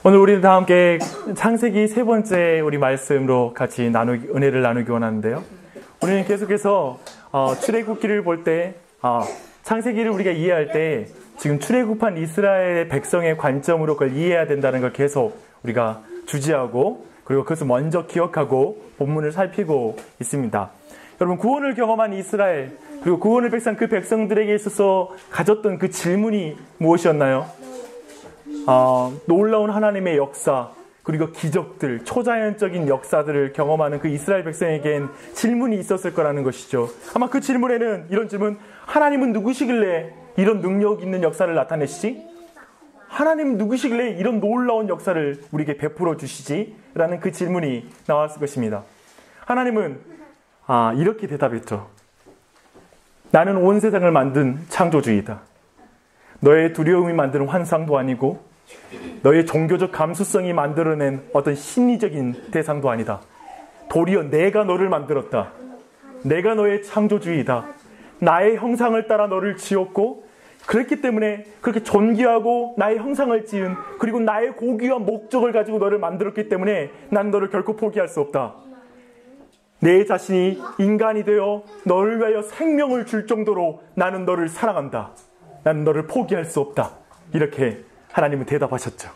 오늘 우리는 다 함께 창세기 세 번째 우리 말씀으로 같이 은혜를 나누기 원하는데요. 우리는 계속해서 출애굽기를 볼 때 창세기를 우리가 이해할 때 지금 출애굽한 이스라엘의 백성의 관점으로 그걸 이해해야 된다는 걸 계속 우리가 주지하고 그리고 그것을 먼저 기억하고 본문을 살피고 있습니다. 여러분, 구원을 경험한 이스라엘 그리고 구원의 백성, 그 백성들에게 있어서 가졌던 그 질문이 무엇이었나요? 놀라운 하나님의 역사 그리고 기적들, 초자연적인 역사들을 경험하는 그 이스라엘 백성에겐 질문이 있었을 거라는 것이죠. 아마 그 질문에는 이런 질문, 하나님은 누구시길래 이런 능력 있는 역사를 나타내시지? 하나님은 누구시길래 이런 놀라운 역사를 우리에게 베풀어 주시지? 라는 그 질문이 나왔을 것입니다. 하나님은 이렇게 대답했죠. 나는 온 세상을 만든 창조주이다. 너의 두려움이 만드는 환상도 아니고 너의 종교적 감수성이 만들어낸 어떤 심리적인 대상도 아니다. 도리어 내가 너를 만들었다. 내가 너의 창조주이다. 나의 형상을 따라 너를 지었고 그렇기 때문에 그렇게 존귀하고 나의 형상을 지은 그리고 나의 고귀한 목적을 가지고 너를 만들었기 때문에 난 너를 결코 포기할 수 없다. 내 자신이 인간이 되어 너를 위하여 생명을 줄 정도로 나는 너를 사랑한다. 나는 너를 포기할 수 없다. 이렇게 하나님은 대답하셨죠.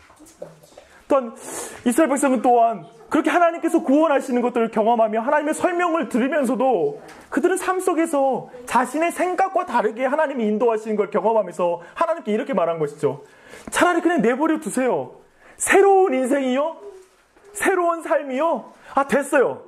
또한 이스라엘 백성은 또한 그렇게 하나님께서 구원하시는 것들을 경험하며 하나님의 설명을 들으면서도 그들은 삶 속에서 자신의 생각과 다르게 하나님이 인도하시는 걸 경험하면서 하나님께 이렇게 말한 것이죠. 차라리 그냥 내버려 두세요. 새로운 인생이요? 새로운 삶이요? 됐어요.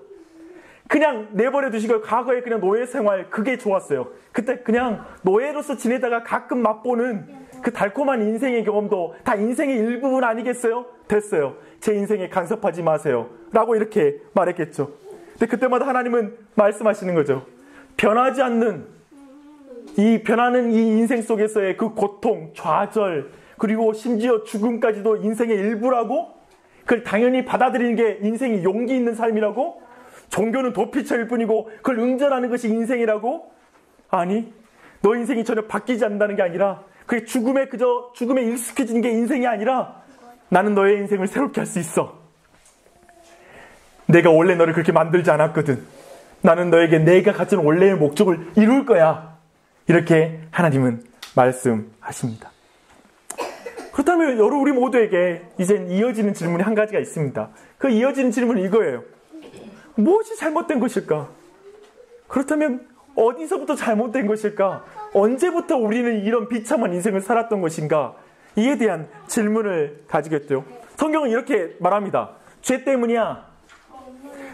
그냥 내버려 두시고 과거에 그냥 노예 생활 그게 좋았어요. 그때 그냥 노예로서 지내다가 가끔 맛보는 그 달콤한 인생의 경험도 다 인생의 일부분 아니겠어요? 됐어요. 제 인생에 간섭하지 마세요. 라고 이렇게 말했겠죠. 근데 그때마다 하나님은 말씀하시는 거죠. 변하지 않는 변하는 이 인생 속에서의 그 고통, 좌절, 그리고 심지어 죽음까지도 인생의 일부라고? 그걸 당연히 받아들이는 게 인생이 용기 있는 삶이라고? 종교는 도피처일 뿐이고 그걸 응전하는 것이 인생이라고? 아니, 너 인생이 전혀 바뀌지 않는다는 게 아니라 그게 죽음에 익숙해지는 게 인생이 아니라 나는 너의 인생을 새롭게 할 수 있어. 내가 원래 너를 그렇게 만들지 않았거든. 나는 너에게 내가 가진 원래의 목적을 이룰 거야. 이렇게 하나님은 말씀하십니다. 그렇다면 여러분 우리 모두에게 이제 이어지는 질문이 한 가지가 있습니다. 그 이어지는 질문은 이거예요. 무엇이 잘못된 것일까? 그렇다면 어디서부터 잘못된 것일까? 언제부터 우리는 이런 비참한 인생을 살았던 것인가? 이에 대한 질문을 가지겠죠. 성경은 이렇게 말합니다. 죄 때문이야.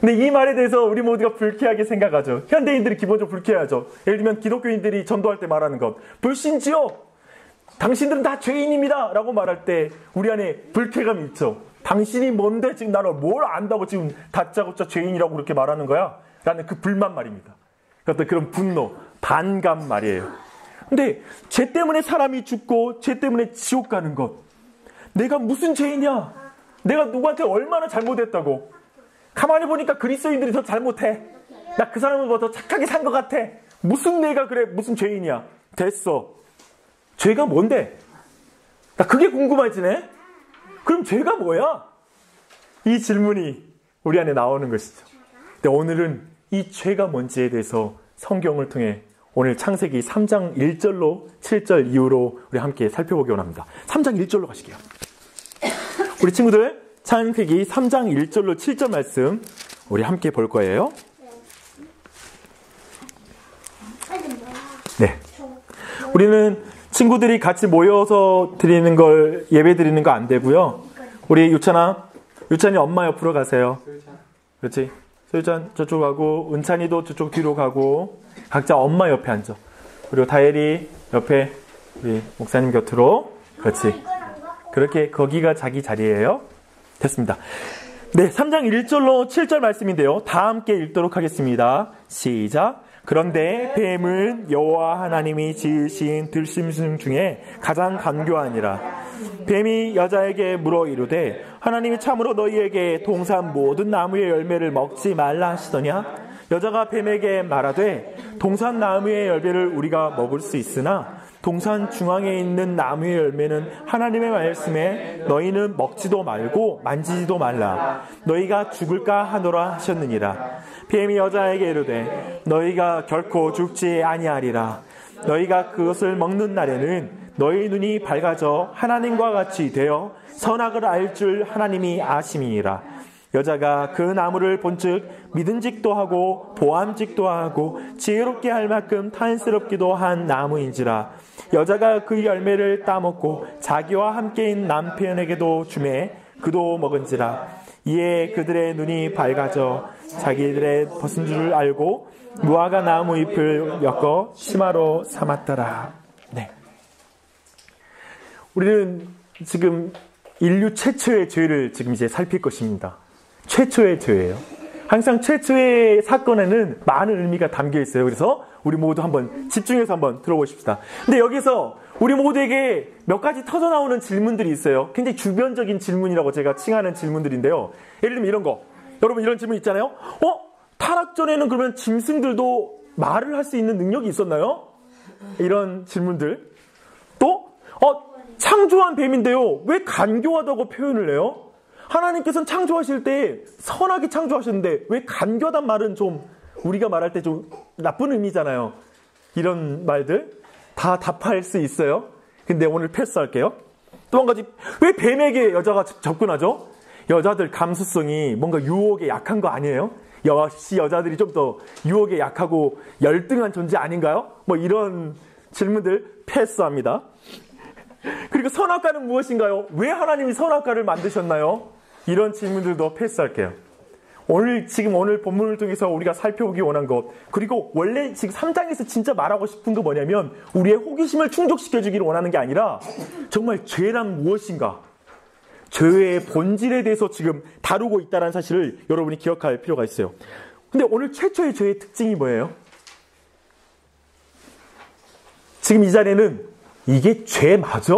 근데 이 말에 대해서 우리 모두가 불쾌하게 생각하죠. 현대인들이 기본적으로 불쾌하죠. 예를 들면 기독교인들이 전도할 때 말하는 것. 불신지요. 당신들은 다 죄인입니다. 라고 말할 때 우리 안에 불쾌감이 있죠. 당신이 뭔데 지금 나를 뭘 안다고 지금 다짜고짜 죄인이라고 그렇게 말하는 거야? 라는 그 불만 말입니다. 그런 분노, 반감 말이에요. 근데 죄 때문에 사람이 죽고 죄 때문에 지옥 가는 것. 내가 무슨 죄이냐? 내가 누구한테 얼마나 잘못했다고? 가만히 보니까 그리스도인들이 더 잘못해. 나 그 사람보다 더 착하게 산 것 같아. 무슨 내가 그래? 무슨 죄인이야? 됐어. 죄가 뭔데? 나 그게 궁금해지네? 그럼 죄가 뭐야? 이 질문이 우리 안에 나오는 것이죠. 근데 오늘은 이 죄가 뭔지에 대해서 성경을 통해 오늘 창세기 3장 1절로 7절 이후로 우리 함께 살펴보기 원합니다. 3장 1절로 가시게요. 우리 친구들 창세기 3장 1절로 7절 말씀 우리 함께 볼 거예요. 네. 우리는 친구들이 같이 모여서 드리는 걸 예배 드리는 거 안 되고요. 우리 유찬이 엄마 옆으로 가세요. 그렇지. 소유찬 저쪽 가고 은찬이도 저쪽 뒤로 가고 각자 엄마 옆에 앉아. 그리고 다엘이 옆에 우리 목사님 곁으로. 그렇지. 그렇게 거기가 자기 자리예요. 됐습니다. 네, 3장 1절로 7절 말씀인데요. 다 함께 읽도록 하겠습니다. 시작. 그런데 뱀은 여호와 하나님이 지으신 들짐승 중에 가장 간교하니라. 뱀이 여자에게 물어 이르되 하나님이 참으로 너희에게 동산 모든 나무의 열매를 먹지 말라 하시더냐? 여자가 뱀에게 말하되 동산 나무의 열매를 우리가 먹을 수 있으나 동산 중앙에 있는 나무의 열매는 하나님의 말씀에 너희는 먹지도 말고 만지지도 말라. 너희가 죽을까 하노라 하셨느니라. 뱀이 여자에게 이르되 너희가 결코 죽지 아니하리라. 너희가 그것을 먹는 날에는 너희 눈이 밝아져 하나님과 같이 되어 선악을 알 줄 하나님이 아심이니라. 여자가 그 나무를 본즉 믿음직도 하고 보암직도 하고 지혜롭게 할 만큼 탐스럽기도 한 나무인지라. 여자가 그 열매를 따먹고 자기와 함께인 남편에게도 주매 그도 먹은지라. 이에 그들의 눈이 밝아져 자기들의 벗은 줄을 알고 무화과 나무 잎을 엮어 치마로 삼았더라. 네. 우리는 지금 인류 최초의 죄를 지금 이제 살필 것입니다. 최초의 죄예요. 항상 최초의 사건에는 많은 의미가 담겨 있어요. 그래서 우리 모두 한번 집중해서 한번 들어보십시다. 근데 여기서 우리 모두에게 몇 가지 터져나오는 질문들이 있어요. 굉장히 주변적인 질문이라고 제가 칭하는 질문들인데요. 예를 들면 이런 거. 여러분 이런 질문 있잖아요. 타락 전에는 그러면 짐승들도 말을 할 수 있는 능력이 있었나요? 이런 질문들. 또 창조한 뱀인데요. 왜 간교하다고 표현을 해요? 하나님께서는 창조하실 때 선하게 창조하셨는데 왜 간교하단 말은 좀 우리가 말할 때 좀 나쁜 의미잖아요. 이런 말들 다 답할 수 있어요. 근데 오늘 패스할게요. 또 한 가지, 왜 뱀에게 여자가 접근하죠? 여자들 감수성이 뭔가 유혹에 약한 거 아니에요? 역시 여자들이 좀 더 유혹에 약하고 열등한 존재 아닌가요? 뭐 이런 질문들 패스합니다. 그리고 선악과는 무엇인가요? 왜 하나님이 선악과를 만드셨나요? 이런 질문들도 패스할게요. 오늘 본문을 통해서 우리가 살펴보기 원한 것, 그리고 원래 지금 3장에서 진짜 말하고 싶은 거 뭐냐면 우리의 호기심을 충족시켜주기를 원하는 게 아니라 정말 죄란 무엇인가, 죄의 본질에 대해서 지금 다루고 있다는 사실을 여러분이 기억할 필요가 있어요. 근데 오늘 최초의 죄의 특징이 뭐예요? 지금 이 자리에는 이게 죄 맞아?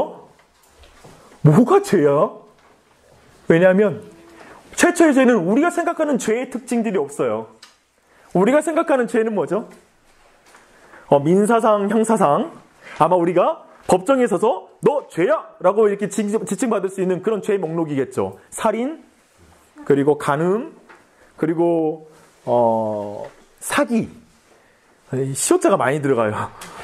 뭐가 죄야? 왜냐하면 최초의 죄는 우리가 생각하는 죄의 특징들이 없어요. 우리가 생각하는 죄는 뭐죠? 민사상, 형사상 아마 우리가 법정에 서서 너 죄야! 라고 이렇게 지칭받을 수 있는 그런 죄의 목록이겠죠. 살인, 그리고 간음, 그리고 사기. 시효자가 많이 들어가요.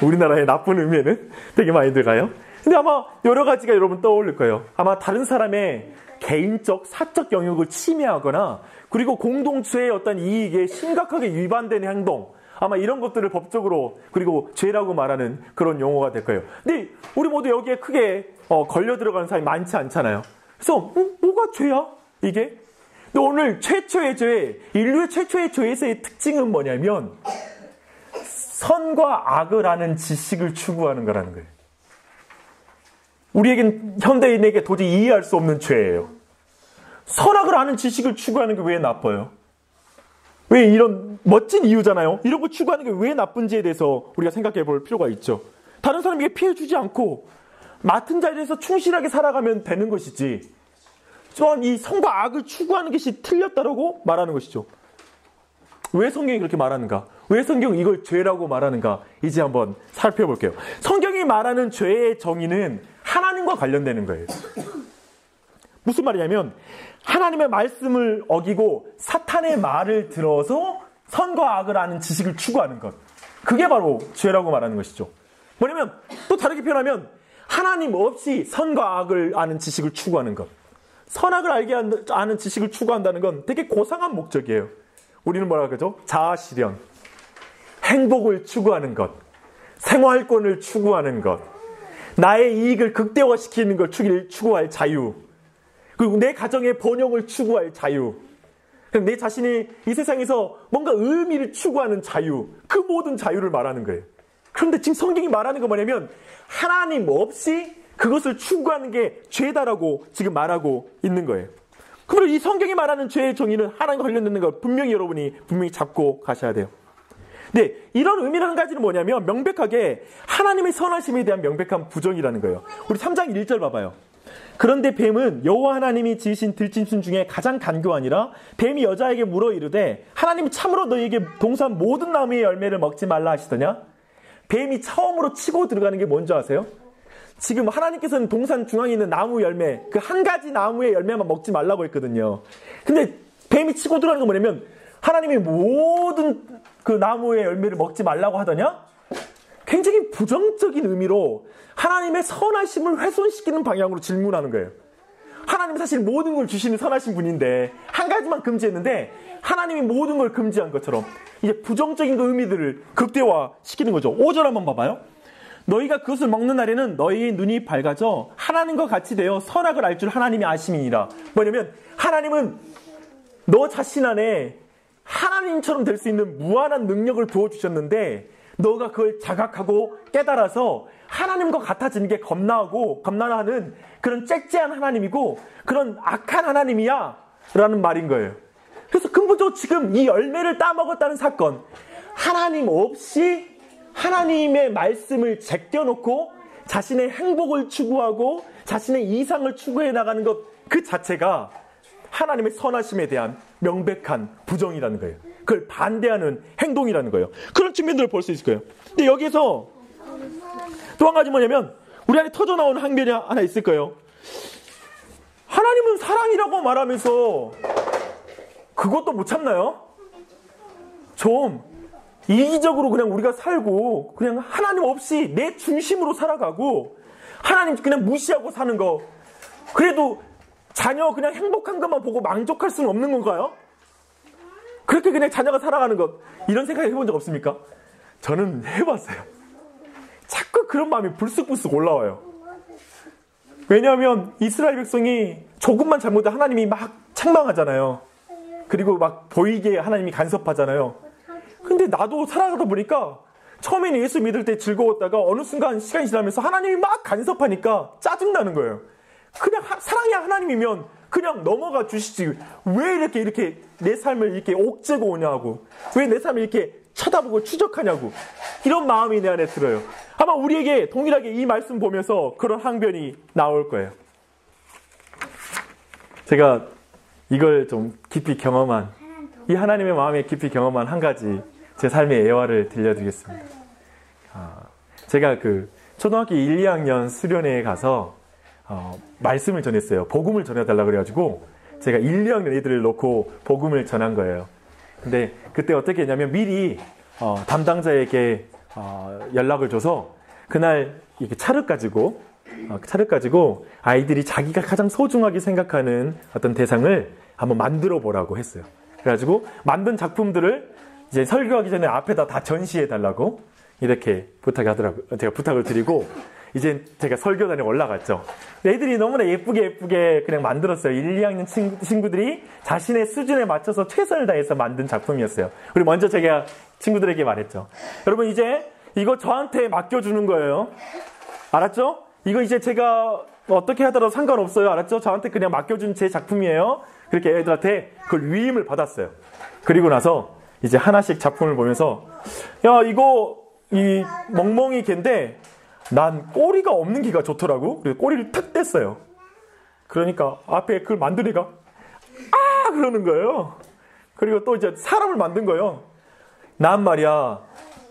우리나라의 나쁜 의미에는 되게 많이 들어가요. 근데 아마 여러 가지가 여러분 떠올릴 거예요. 아마 다른 사람의 개인적, 사적 영역을 침해하거나 그리고 공동체의 어떤 이익에 심각하게 위반되는 행동, 아마 이런 것들을 법적으로 그리고 죄라고 말하는 그런 용어가 될 거예요. 근데 우리 모두 여기에 크게 걸려 들어가는 사람이 많지 않잖아요. 그래서 뭐가 죄야? 이게? 근데 오늘 최초의 죄, 인류의 최초의 죄에서의 특징은 뭐냐면 선과 악을 아는 지식을 추구하는 거라는 거예요. 우리에겐 현대인에게 도저히 이해할 수 없는 죄예요. 선악을 아는 지식을 추구하는 게 왜 나빠요? 왜 이런 멋진 이유잖아요. 이런 거 추구하는 게 왜 나쁜지에 대해서 우리가 생각해 볼 필요가 있죠. 다른 사람에게 피해 주지 않고 맡은 자리에서 충실하게 살아가면 되는 것이지, 또한 이 선과 악을 추구하는 것이 틀렸다라고 말하는 것이죠. 왜 성경이 그렇게 말하는가? 왜 성경이 이걸 죄라고 말하는가? 이제 한번 살펴볼게요. 성경이 말하는 죄의 정의는 하나님과 관련되는 거예요. 무슨 말이냐면 하나님의 말씀을 어기고 사탄의 말을 들어서 선과 악을 아는 지식을 추구하는 것. 그게 바로 죄라고 말하는 것이죠. 뭐냐면 또 다르게 표현하면 하나님 없이 선과 악을 아는 지식을 추구하는 것. 선악을 아는 지식을 추구한다는 건 되게 고상한 목적이에요. 우리는 뭐라 그러죠? 자아실현, 행복을 추구하는 것, 생활권을 추구하는 것, 나의 이익을 극대화시키는 걸 추구할 자유, 그리고 내 가정의 번영을 추구할 자유, 내 자신이 이 세상에서 뭔가 의미를 추구하는 자유, 그 모든 자유를 말하는 거예요. 그런데 지금 성경이 말하는 건 뭐냐면 하나님 없이 그것을 추구하는 게 죄다라고 지금 말하고 있는 거예요. 그러면 이 성경이 말하는 죄의 정의는 하나님과 관련되는 걸 여러분이 분명히 잡고 가셔야 돼요. 네, 이런 의미는 한 가지는 뭐냐면 명백하게 하나님의 선하심에 대한 명백한 부정이라는 거예요. 우리 3장 1절 봐봐요. 그런데 뱀은 여호와 하나님이 지으신 들짐승 중에 가장 간교하니라. 뱀이 여자에게 물어 이르되 하나님이 참으로 너희에게 동산 모든 나무의 열매를 먹지 말라 하시더냐? 뱀이 처음으로 치고 들어가는 게 뭔지 아세요? 지금 하나님께서는 동산 중앙에 있는 나무 열매, 그 한 가지 나무의 열매만 먹지 말라고 했거든요. 근데 뱀이 치고 들어가는 건 뭐냐면 하나님이 모든 그 나무의 열매를 먹지 말라고 하더냐? 굉장히 부정적인 의미로 하나님의 선하심을 훼손시키는 방향으로 질문하는 거예요. 하나님은 사실 모든 걸 주시는 선하신 분인데 한 가지만 금지했는데 하나님이 모든 걸 금지한 것처럼 이제 부정적인 그 의미들을 극대화시키는 거죠. 5절 한번 봐봐요. 너희가 그것을 먹는 날에는 너희의 눈이 밝아져 하나님과 같이 되어 선악을 알 줄 하나님이 아심이니라. 뭐냐면 하나님은 너 자신 안에 하나님처럼 될 수 있는 무한한 능력을 부어주셨는데 너가 그걸 자각하고 깨달아서 하나님과 같아지는 게 겁나는 그런 째째한 하나님이고 그런 악한 하나님이야 라는 말인 거예요. 그래서 근본적으로 지금 이 열매를 따먹었다는 사건, 하나님 없이 하나님의 말씀을 제껴놓고 자신의 행복을 추구하고 자신의 이상을 추구해 나가는 것 그 자체가 하나님의 선하심에 대한 명백한 부정이라는 거예요. 그걸 반대하는 행동이라는 거예요. 그런 측면들을 볼 수 있을 거예요. 근데 여기에서 또 한 가지 뭐냐면 우리 안에 터져나오는 항변이 하나 있을 거예요. 하나님은 사랑이라고 말하면서 그것도 못 참나요? 좀 이기적으로 그냥 우리가 살고 그냥 하나님 없이 내 중심으로 살아가고 하나님 그냥 무시하고 사는 거, 그래도 자녀 그냥 행복한 것만 보고 만족할 수는 없는 건가요? 그렇게 그냥 자녀가 살아가는 것, 이런 생각 해본 적 없습니까? 저는 해봤어요. 자꾸 그런 마음이 불쑥불쑥 올라와요. 왜냐하면 이스라엘 백성이 조금만 잘못해 하나님이 막 책망하잖아요. 그리고 막 보이게 하나님이 간섭하잖아요. 근데 나도 살아가다 보니까 처음에는 예수 믿을 때 즐거웠다가 어느 순간 시간이 지나면서 하나님이 막 간섭하니까 짜증나는 거예요. 그냥 사랑이 하나님이면 그냥 넘어가 주시지 왜 이렇게 내 삶을 이렇게 옥죄고 오냐고, 왜 내 삶을 이렇게 쳐다보고 추적하냐고, 이런 마음이 내 안에 들어요. 아마 우리에게 동일하게 이 말씀 보면서 그런 항변이 나올 거예요. 제가 이걸 좀 깊이 경험한, 이 하나님의 마음에 깊이 경험한 한 가지 제 삶의 예화를 들려드리겠습니다. 제가 그 초등학교 1, 2학년 수련회에 가서 말씀을 전했어요. 복음을 전해달라고 그래가지고 제가 1, 2학년 애들을 놓고 복음을 전한 거예요. 근데 그때 어떻게 했냐면 미리 담당자에게 연락을 줘서 그날 이렇게 차를 가지고 아이들이 자기가 가장 소중하게 생각하는 어떤 대상을 한번 만들어 보라고 했어요. 그래가지고 만든 작품들을 이제 설교하기 전에 앞에다 다 전시해 달라고 이렇게 부탁하더라고요. 제가 부탁을 드리고 이제 제가 설교단에 올라갔죠. 애들이 너무나 예쁘게 그냥 만들었어요. 1, 2학년 친구들이 자신의 수준에 맞춰서 최선을 다해서 만든 작품이었어요. 그리고 먼저 제가 친구들에게 말했죠. 여러분 이제 이거 저한테 맡겨주는 거예요. 알았죠? 이거 이제 제가 어떻게 하더라도 상관없어요. 알았죠? 저한테 그냥 맡겨준 제 작품이에요. 그렇게 애들한테 그걸 위임을 받았어요. 그리고 나서 이제 하나씩 작품을 보면서 야 이거 이 멍멍이 개인데 난 꼬리가 없는 개가 좋더라고. 그래서 꼬리를 탁 뗐어요. 그러니까 앞에 그걸 만든 애가 아 그러는 거예요. 그리고 또 이제 사람을 만든 거예요. 난 말이야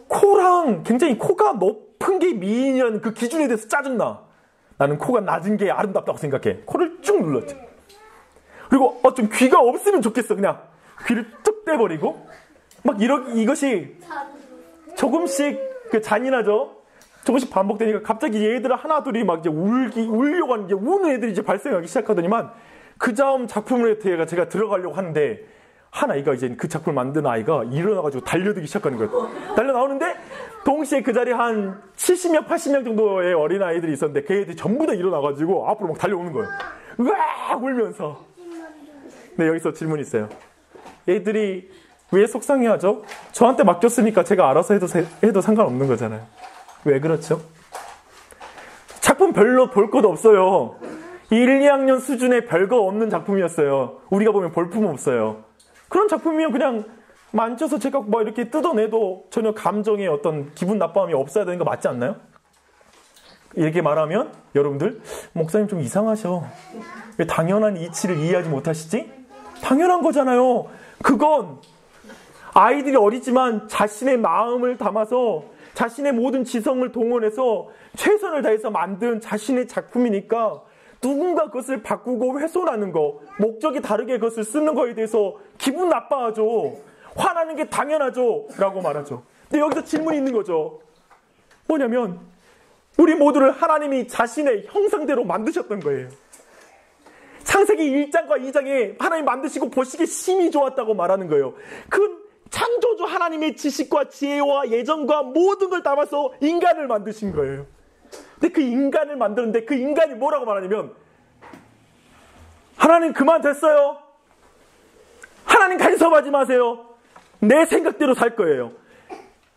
코랑 굉장히 코가 높은 게 미인이라는 그 기준에 대해서 짜증나. 나는 코가 낮은 게 아름답다고 생각해. 코를 쭉 눌렀지. 그리고 좀 귀가 없으면 좋겠어. 그냥 귀를 쭉 떼버리고 막 이것이 조금씩 그 잔인하죠. 조금씩 반복되니까 갑자기 얘들 하나 둘이 막 이제 울려고 하는 게 우는 애들이 이제 발생하기 시작하더니만 그 다음 작품을 제가 들어가려고 하는데 한 아이가 이제 그 작품을 만든 아이가 일어나가지고 달려들기 시작하는 거예요. 달려 나오는데 동시에 그 자리에 한 70명, 80명 정도의 어린 아이들이 있었는데 그 애들이 전부 다 일어나가지고 앞으로 막 달려오는 거예요. 으악 울면서. 네, 여기서 질문이 있어요. 애들이 왜 속상해하죠? 저한테 맡겼으니까 제가 알아서 해도 상관없는 거잖아요. 왜 그렇죠? 작품 별로 볼 것도 없어요. 1, 2학년 수준의 별거 없는 작품이었어요. 우리가 보면 볼품 없어요. 그런 작품이면 그냥 만져서 제가 뭐 이렇게 뜯어내도 전혀 감정의 어떤 기분 나빠함이 없어야 되는 거 맞지 않나요? 이렇게 말하면 여러분들 목사님 좀 이상하셔. 왜 당연한 이치를 이해하지 못하시지? 당연한 거잖아요. 그건 아이들이 어리지만 자신의 마음을 담아서 자신의 모든 지성을 동원해서 최선을 다해서 만든 자신의 작품이니까 누군가 그것을 바꾸고 훼손하는 거, 목적이 다르게 그것을 쓰는 거에 대해서 기분 나빠하죠. 화나는 게 당연하죠. 라고 말하죠. 근데 여기서 질문이 있는 거죠. 뭐냐면 우리 모두를 하나님이 자신의 형상대로 만드셨던 거예요. 창세기 1장과 2장에 하나님 만드시고 보시기에 심히 좋았다고 말하는 거예요. 그 창조주 하나님의 지식과 지혜와 예정과 모든 걸 담아서 인간을 만드신 거예요. 근데 그 인간을 만드는데 그 인간이 뭐라고 말하냐면 하나님 그만 됐어요. 하나님 간섭하지 마세요. 내 생각대로 살 거예요.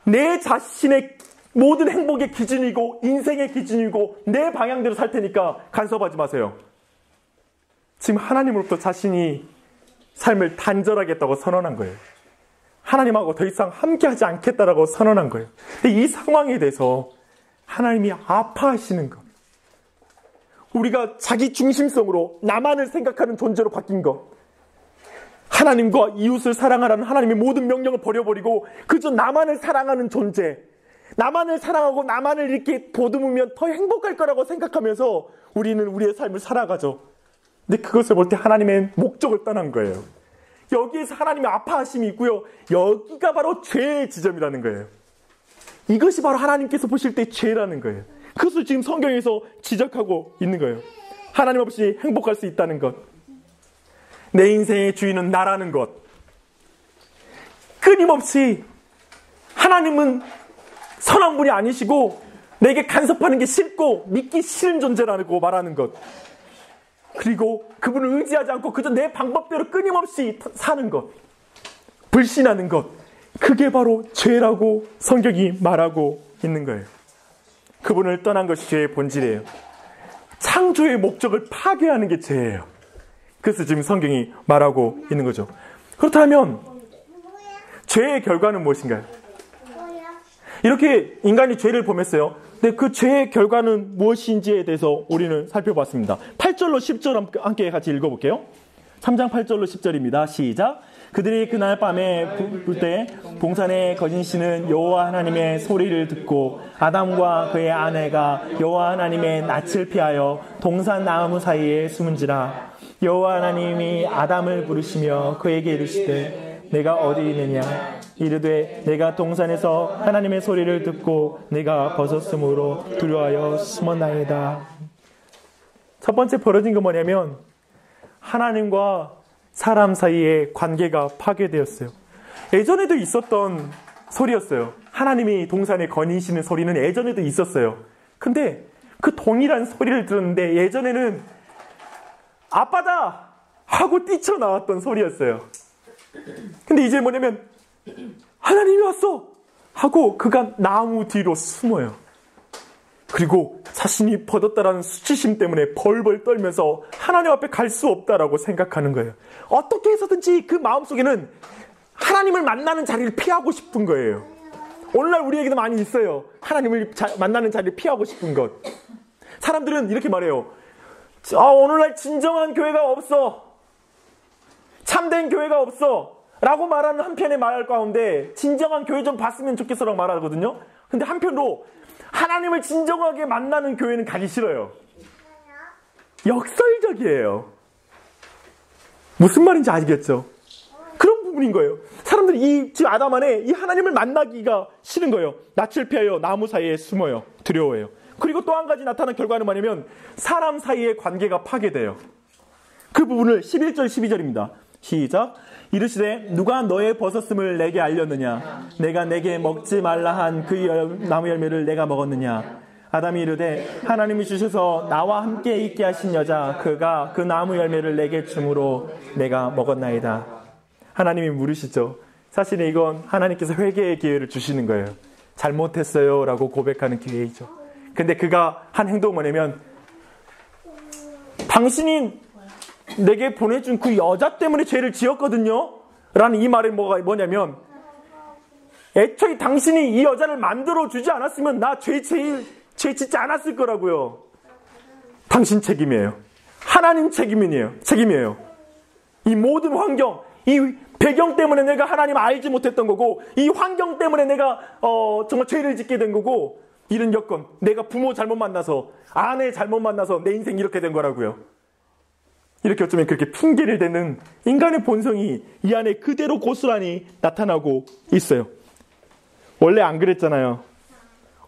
내 자신의 모든 행복의 기준이고 인생의 기준이고 내 방향대로 살 테니까 간섭하지 마세요. 지금 하나님으로부터 자신이 삶을 단절하겠다고 선언한 거예요. 하나님하고 더 이상 함께하지 않겠다라고 선언한 거예요. 근데 이 상황에 대해서 하나님이 아파하시는 것, 우리가 자기 중심성으로 나만을 생각하는 존재로 바뀐 것, 하나님과 이웃을 사랑하라는 하나님의 모든 명령을 버려버리고 그저 나만을 사랑하는 존재, 나만을 사랑하고 나만을 이렇게 보듬으면 더 행복할 거라고 생각하면서 우리는 우리의 삶을 살아가죠. 근데 그것을 볼 때 하나님의 목적을 떠난 거예요. 여기에서 하나님의 아파하심이 있고요. 여기가 바로 죄의 지점이라는 거예요. 이것이 바로 하나님께서 보실 때 죄라는 거예요. 그것을 지금 성경에서 지적하고 있는 거예요. 하나님 없이 행복할 수 있다는 것, 내 인생의 주인은 나라는 것, 끊임없이 하나님은 선한 분이 아니시고 내게 간섭하는 게 싫고 믿기 싫은 존재라고 말하는 것, 그리고 그분을 의지하지 않고 그저 내 방법대로 끊임없이 사는 것, 불신하는 것, 그게 바로 죄라고 성경이 말하고 있는 거예요. 그분을 떠난 것이 죄의 본질이에요. 창조의 목적을 파괴하는 게 죄예요. 그래서 지금 성경이 말하고 있는 거죠. 그렇다면 죄의 결과는 무엇인가요? 이렇게 인간이 죄를 범했어요. 근데 그 죄의 결과는 무엇인지에 대해서 우리는 살펴봤습니다. 8절로 10절 함께 같이 읽어볼게요. 3장 8절로 10절입니다. 시작. 그들이 그날 밤에 불 때 동산의 거진 씨는 여호와 하나님의 소리를 듣고 아담과 그의 아내가 여호와 하나님의 낯을 피하여 동산 나무 사이에 숨은지라. 여호와 하나님이 아담을 부르시며 그에게 이르시되 내가 어디 있느냐. 이르되 내가 동산에서 하나님의 소리를 듣고 내가 벗었으므로 두려워하여 숨었나이다. 첫 번째 벌어진 건 뭐냐면 하나님과 사람 사이의 관계가 파괴되었어요. 예전에도 있었던 소리였어요. 하나님이 동산에 거니시는 소리는 예전에도 있었어요. 근데 그 동일한 소리를 들었는데 예전에는 아빠다 하고 뛰쳐나왔던 소리였어요. 근데 이제 뭐냐면 하나님이 왔어 하고 그가 나무 뒤로 숨어요. 그리고 자신이 벗었다라는 수치심 때문에 벌벌 떨면서 하나님 앞에 갈 수 없다라고 생각하는 거예요. 어떻게 해서든지 그 마음속에는 하나님을 만나는 자리를 피하고 싶은 거예요. 오늘날 우리에게도 많이 있어요. 하나님을 만나는 자리를 피하고 싶은 것. 사람들은 이렇게 말해요. 오늘날 진정한 교회가 없어. 참된 교회가 없어. 라고 말하는 한편의 말 가운데 진정한 교회 좀 봤으면 좋겠어라고 말하거든요. 근데 한편으로 하나님을 진정하게 만나는 교회는 가기 싫어요. 역설적이에요. 무슨 말인지 아시겠죠? 그런 부분인 거예요. 사람들이 이 집 아담 안에 이 하나님을 만나기가 싫은 거예요. 낯을 피하여 나무 사이에 숨어요. 두려워해요. 그리고 또 한 가지 나타난 결과는 뭐냐면 사람 사이의 관계가 파괴돼요. 그 부분을 11절 12절입니다. 시작. 이르시되 누가 너의 벗었음을 내게 알렸느냐. 내가 내게 먹지 말라 한 그 나무 열매를 내가 먹었느냐. 아담이 이르되 하나님이 주셔서 나와 함께 있게 하신 여자 그가 그 나무 열매를 내게 주므로 내가 먹었나이다. 하나님이 물으시죠. 사실은 이건 하나님께서 회개의 기회를 주시는 거예요. 잘못했어요 라고 고백하는 기회이죠. 근데 그가 한 행동은 뭐냐면 당신이 내게 보내준 그 여자 때문에 죄를 지었거든요 라는 이 말이 뭐냐면 애초에 당신이 이 여자를 만들어주지 않았으면 나 죄 짓지 않았을 거라고요. 당신 책임이에요. 하나님 책임이에요. 이 모든 환경, 이 배경 때문에 내가 하나님을 알지 못했던 거고, 이 환경 때문에 내가 정말 죄를 짓게 된 거고, 이런 여건, 내가 부모 잘못 만나서, 아내 잘못 만나서 내 인생 이렇게 된 거라고요. 이렇게 어쩌면 그렇게 핑계를 대는 인간의 본성이 이 안에 그대로 고스란히 나타나고 있어요. 원래 안 그랬잖아요.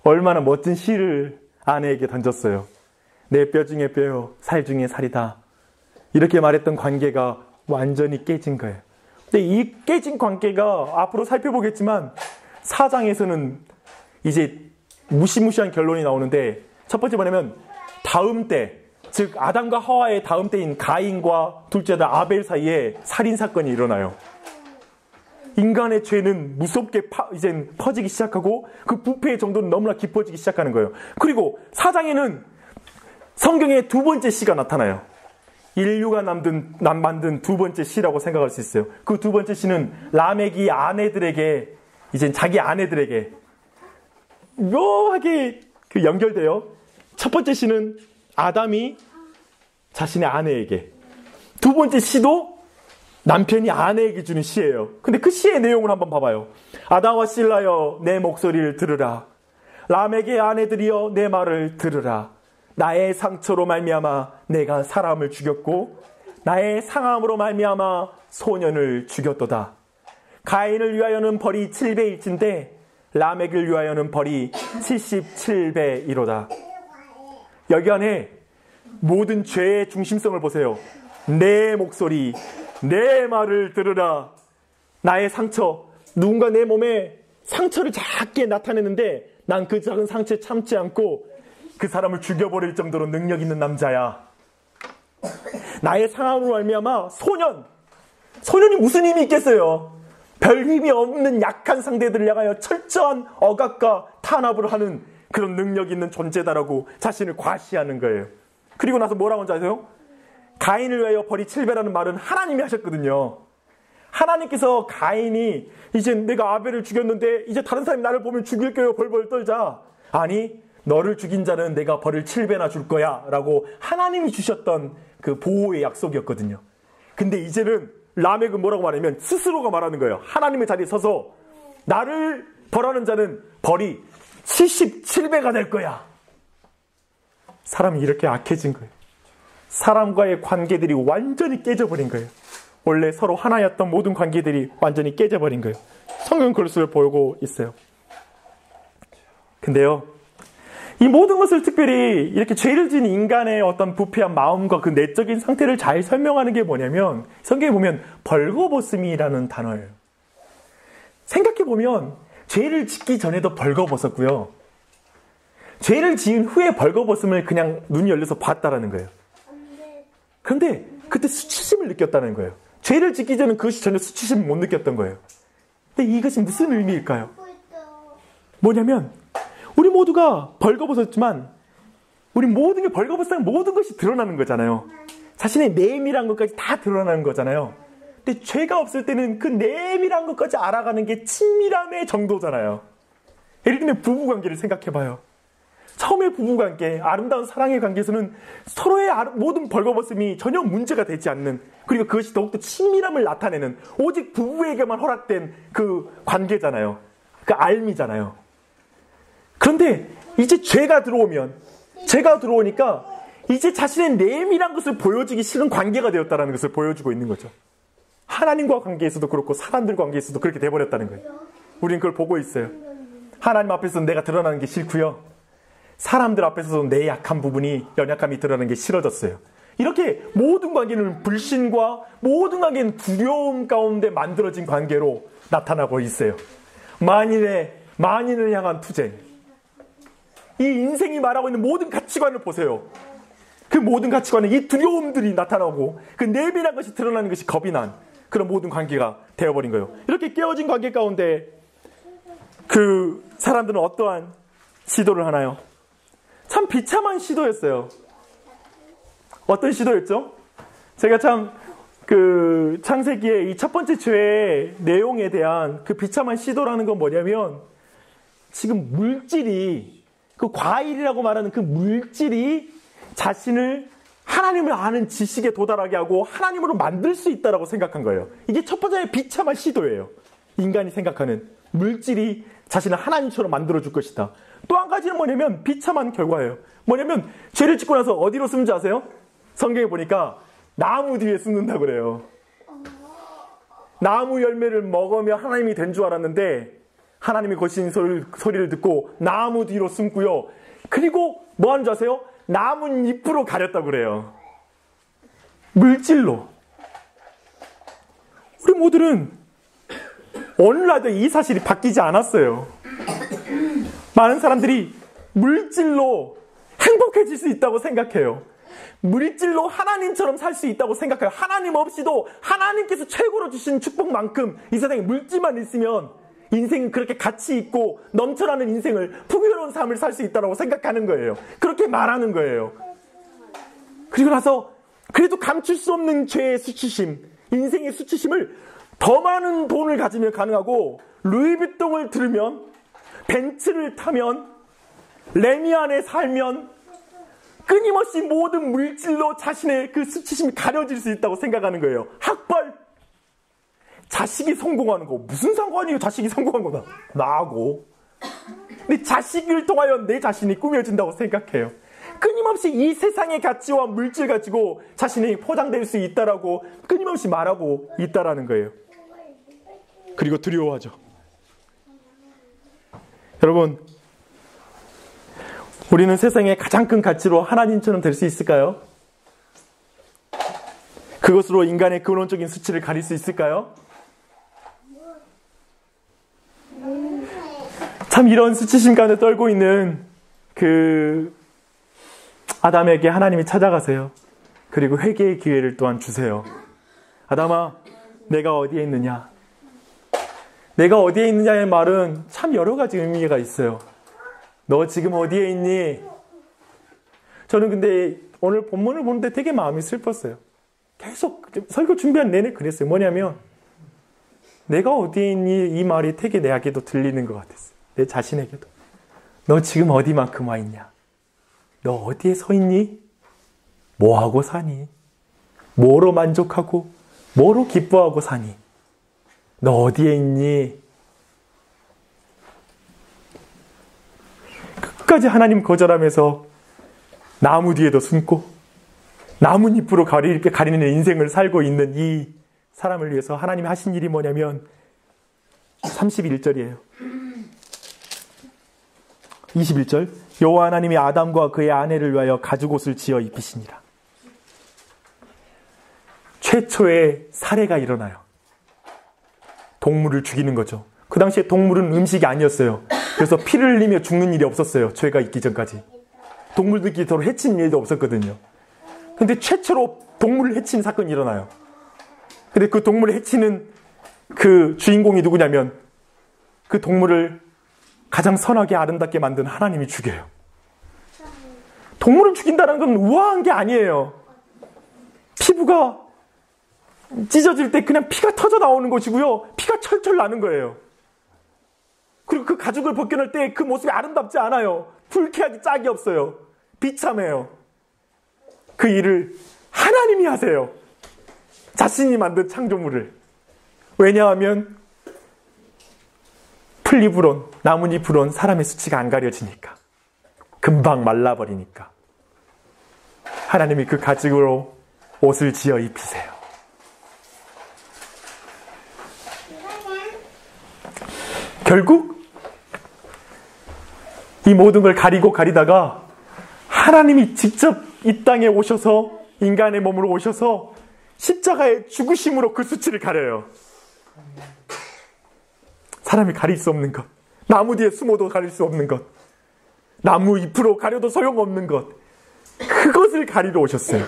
얼마나 멋진 시를 아내에게 던졌어요. 내 뼈 중에 뼈요, 살 중에 살이다. 이렇게 말했던 관계가 완전히 깨진 거예요. 근데 이 깨진 관계가 앞으로 살펴보겠지만 4장에서는 이제 무시무시한 결론이 나오는데, 첫 번째 뭐냐면 다음 때, 즉 아담과 하와의 다음 때인 가인과 둘째 아들 아벨 사이에 살인사건이 일어나요. 인간의 죄는 무섭게 이젠 퍼지기 시작하고 그 부패의 정도는 너무나 깊어지기 시작하는 거예요. 그리고 4장에는 성경의 두 번째 시가 나타나요. 인류가 만든 두 번째 시라고 생각할 수 있어요. 그 두 번째 시는 라멕이 아내들에게, 이젠 자기 아내들에게 묘하게 연결돼요. 첫 번째 시는 아담이 자신의 아내에게, 두 번째 시도 남편이 아내에게 주는 시예요. 근데 그 시의 내용을 한번 봐봐요. 아다와 실라여 내 목소리를 들으라. 라멕의 아내들이여 내 말을 들으라. 나의 상처로 말미암아 내가 사람을 죽였고 나의 상함으로 말미암아 소년을 죽였도다. 가인을 위하여는 벌이 7배일진데 라멕을 위하여는 벌이 77배이로다. 여기 안에 모든 죄의 중심성을 보세요. 내 목소리, 내 말을 들으라. 나의 상처, 누군가 내 몸에 상처를 작게 나타내는데 난 그 작은 상처에 참지 않고 그 사람을 죽여버릴 정도로 능력 있는 남자야. 나의 상함으로 말미암아 소년이 무슨 힘이 있겠어요? 별 힘이 없는 약한 상대들을 향하여 철저한 억압과 탄압을 하는 그런 능력 있는 존재다라고 자신을 과시하는 거예요. 그리고 나서 뭐라고 하는지 아세요? 가인을 위하여 벌이 7배라는 말은 하나님이 하셨거든요. 하나님께서 가인이 이제 내가 아벨을 죽였는데 이제 다른 사람이 나를 보면 죽일 거예요, 벌벌 떨자. 아니, 너를 죽인 자는 내가 벌을 7배나 줄 거야 라고 하나님이 주셨던 그 보호의 약속이었거든요. 근데 이제는 라멕은 뭐라고 말하냐면 스스로가 말하는 거예요. 하나님의 자리에 서서 나를 벌하는 자는 벌이 77배가 될 거야. 사람이 이렇게 악해진 거예요. 사람과의 관계들이 완전히 깨져버린 거예요. 원래 서로 하나였던 모든 관계들이 완전히 깨져버린 거예요. 성경 그것을 보고 있어요. 근데요, 이 모든 것을 특별히 이렇게 죄를 지은 인간의 어떤 부패한 마음과 그 내적인 상태를 잘 설명하는 게 뭐냐면 성경에 보면 벌거벗음이라는 단어예요. 생각해보면 죄를 짓기 전에도 벌거벗었고요. 죄를 지은 후에 벌거벗음을 그냥 눈이 열려서 봤다라는 거예요. 그런데 그때 수치심을 느꼈다는 거예요. 죄를 짓기 전에 그것이 전혀 수치심을 못 느꼈던 거예요. 근데 이것이 무슨 의미일까요? 뭐냐면 우리 모두가 벌거벗었지만 우리 모든 게 벌거벗으면 모든 것이 드러나는 거잖아요. 자신의 내밀한 것까지 다 드러나는 거잖아요. 근데 죄가 없을 때는 그 내밀한 것까지 알아가는 게 친밀함의 정도잖아요. 예를 들면 부부관계를 생각해봐요. 처음에 부부관계, 아름다운 사랑의 관계에서는 서로의 모든 벌거벗음이 전혀 문제가 되지 않는, 그리고 그것이 더욱더 친밀함을 나타내는 오직 부부에게만 허락된 그 관계잖아요. 그 알미잖아요. 그런데 이제 죄가 들어오니까 이제 자신의 내밀한 것을 보여주기 싫은 관계가 되었다는 것을 보여주고 있는 거죠. 하나님과 관계에서도 그렇고 사람들 관계에서도 그렇게 돼버렸다는 거예요. 우리는 그걸 보고 있어요. 하나님 앞에서는 내가 드러나는 게 싫고요. 사람들 앞에서도 내 약한 부분이, 연약함이 드러나는 게 싫어졌어요. 이렇게 모든 관계는 불신과 모든 관계는 두려움 가운데 만들어진 관계로 나타나고 있어요. 만인을 향한 투쟁. 이 인생이 말하고 있는 모든 가치관을 보세요. 그 모든 가치관은 이 두려움들이 나타나고 그 내밀한 것이 드러나는 것이 겁이 난 그런 모든 관계가 되어버린 거예요. 이렇게 깨어진 관계 가운데 그 사람들은 어떠한 시도를 하나요? 참 비참한 시도였어요. 어떤 시도였죠? 제가 참 그 창세기의 이 첫 번째 죄의 내용에 대한 그 비참한 시도라는 건 뭐냐면 지금 물질이, 그 과일이라고 말하는 그 물질이 자신을 하나님을 아는 지식에 도달하게 하고 하나님으로 만들 수 있다라고 생각한 거예요. 이게 첫 번째 비참한 시도예요. 인간이 생각하는 물질이 자신을 하나님처럼 만들어줄 것이다. 또 한 가지는 뭐냐면 비참한 결과예요. 뭐냐면 죄를 짓고 나서 어디로 숨는지 아세요? 성경에 보니까 나무 뒤에 숨는다고 그래요. 나무 열매를 먹으며 하나님이 된 줄 알았는데 하나님이 거신 소리를 듣고 나무 뒤로 숨고요. 그리고 뭐 하는 줄 아세요? 나뭇잎으로 가렸다고 그래요. 물질로. 우리 모두는 오늘날도 이 사실이 바뀌지 않았어요. 많은 사람들이 물질로 행복해질 수 있다고 생각해요. 물질로 하나님처럼 살 수 있다고 생각해요. 하나님 없이도 하나님께서 최고로 주신 축복만큼 이 세상에 물질만 있으면 인생은 그렇게 가치 있고 넘쳐나는 인생을 풍요로운 삶을 살 수 있다고 생각하는 거예요. 그렇게 말하는 거예요. 그리고 나서 그래도 감출 수 없는 죄의 수치심, 인생의 수치심을 더 많은 돈을 가지면 가능하고 루이비통을 들으면 벤츠를 타면 레미 안에 살면 끊임없이 모든 물질로 자신의 그 수치심이 가려질 수 있다고 생각하는 거예요. 학벌, 자식이 성공하는 거 무슨 상관이에요? 자식이 성공한 거다. 나하고. 근데 자식을 통하여 내 자신이 꾸며진다고 생각해요. 끊임없이 이 세상의 가치와 물질 가지고 자신이 포장될 수 있다라고 끊임없이 말하고 있다라는 거예요. 그리고 두려워하죠. 여러분, 우리는 세상의 가장 큰 가치로 하나님처럼 될 수 있을까요? 그것으로 인간의 근원적인 수치를 가릴 수 있을까요? 참 이런 수치심 가운데 떨고 있는 그 아담에게 하나님이 찾아가세요. 그리고 회개의 기회를 또한 주세요. 아담아, 내가 어디에 있느냐? 내가 어디에 있느냐의 말은 참 여러 가지 의미가 있어요. 너 지금 어디에 있니? 저는 근데 오늘 본문을 보는데 되게 마음이 슬펐어요. 계속 설교 준비한 내내 그랬어요. 뭐냐면 내가 어디에 있니? 이 말이 되게 내게도 들리는 것 같았어요. 내 자신에게도. 너 지금 어디만큼 와 있냐? 너 어디에 서 있니? 뭐하고 사니? 뭐로 만족하고 뭐로 기뻐하고 사니? 너 어디에 있니? 끝까지 하나님 거절하면서 나무 뒤에도 숨고 나뭇잎으로 가리는 인생을 살고 있는 이 사람을 위해서 하나님이 하신 일이 뭐냐면 31절이에요. 21절 여호와 하나님이 아담과 그의 아내를 위하여 가죽옷을 지어 입히시니라. 최초의 살해가 일어나요. 동물을 죽이는 거죠. 그 당시에 동물은 음식이 아니었어요. 그래서 피를 흘리며 죽는 일이 없었어요. 죄가 있기 전까지. 동물들끼리 서로 해치는 일도 없었거든요. 근데 최초로 동물을 해치는 사건이 일어나요. 근데 그 동물을 해치는 그 주인공이 누구냐면 그 동물을 가장 선하게 아름답게 만든 하나님이 죽여요. 동물을 죽인다는 건 우아한 게 아니에요. 피부가 찢어질 때 그냥 피가 터져 나오는 것이고요. 피가 철철 나는 거예요. 그리고 그 가죽을 벗겨낼 때 그 모습이 아름답지 않아요. 불쾌하기 짝이 없어요. 비참해요. 그 일을 하나님이 하세요. 자신이 만든 창조물을. 왜냐하면 풀잎으론, 나뭇잎으론 사람의 수치가 안 가려지니까. 금방 말라버리니까. 하나님이 그 가죽으로 옷을 지어 입히세요. 결국 이 모든 걸 가리다가 하나님이 직접 이 땅에 오셔서 인간의 몸으로 오셔서 십자가의 죽으심으로 그 수치를 가려요. 사람이 가릴 수 없는 것, 나무 뒤에 숨어도 가릴 수 없는 것, 나무 잎으로 가려도 소용없는 것, 그것을 가리러 오셨어요.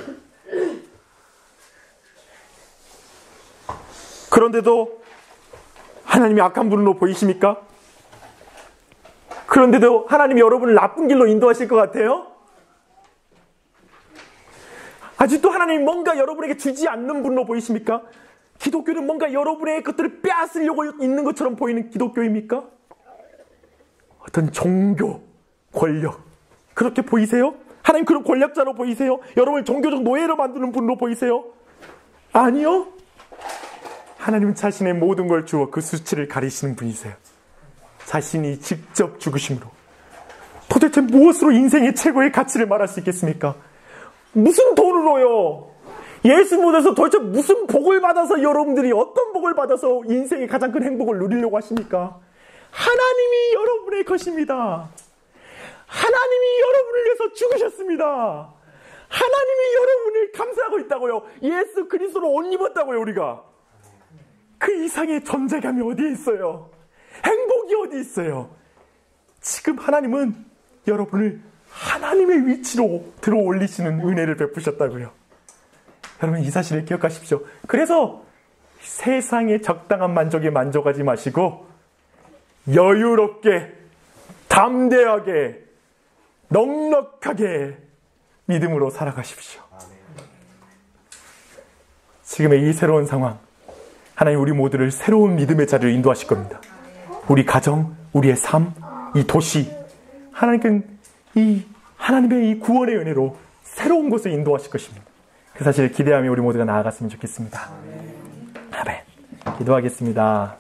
그런데도 하나님이 악한 분으로 보이십니까? 그런데도 하나님이 여러분을 나쁜 길로 인도하실 것 같아요? 아직도 하나님이 뭔가 여러분에게 주지 않는 분으로 보이십니까? 기독교는 뭔가 여러분의 것들을 빼앗으려고 있는 것처럼 보이는 기독교입니까? 어떤 종교, 권력, 그렇게 보이세요? 하나님 그런 권력자로 보이세요? 여러분을 종교적 노예로 만드는 분으로 보이세요? 아니요. 하나님은 자신의 모든 걸 주어 그 수치를 가리시는 분이세요. 자신이 직접 죽으심으로. 도대체 무엇으로 인생의 최고의 가치를 말할 수 있겠습니까? 무슨 돈으로요? 예수 믿어서 도대체 무슨 복을 받아서 여러분들이 어떤 복을 받아서 인생의 가장 큰 행복을 누리려고 하십니까? 하나님이 여러분의 것입니다. 하나님이 여러분을 위해서 죽으셨습니다. 하나님이 여러분을 감싸고 있다고요. 예수 그리스도로 옷 입었다고요, 우리가. 그 이상의 존재감이 어디에 있어요? 행복이 어디 있어요? 지금 하나님은 여러분을 하나님의 위치로 들어 올리시는 은혜를 베푸셨다고요. 여러분 이 사실을 기억하십시오. 그래서 세상의 적당한 만족에 만족하지 마시고 여유롭게, 담대하게, 넉넉하게 믿음으로 살아가십시오. 지금의 이 새로운 상황, 하나님 우리 모두를 새로운 믿음의 자리로 인도하실 겁니다. 우리 가정, 우리의 삶, 이 도시, 하나님께는 이 하나님의 이 구원의 은혜로 새로운 곳에 인도하실 것입니다. 그 사실을 기대하며 우리 모두가 나아갔으면 좋겠습니다. 아멘. 기도하겠습니다.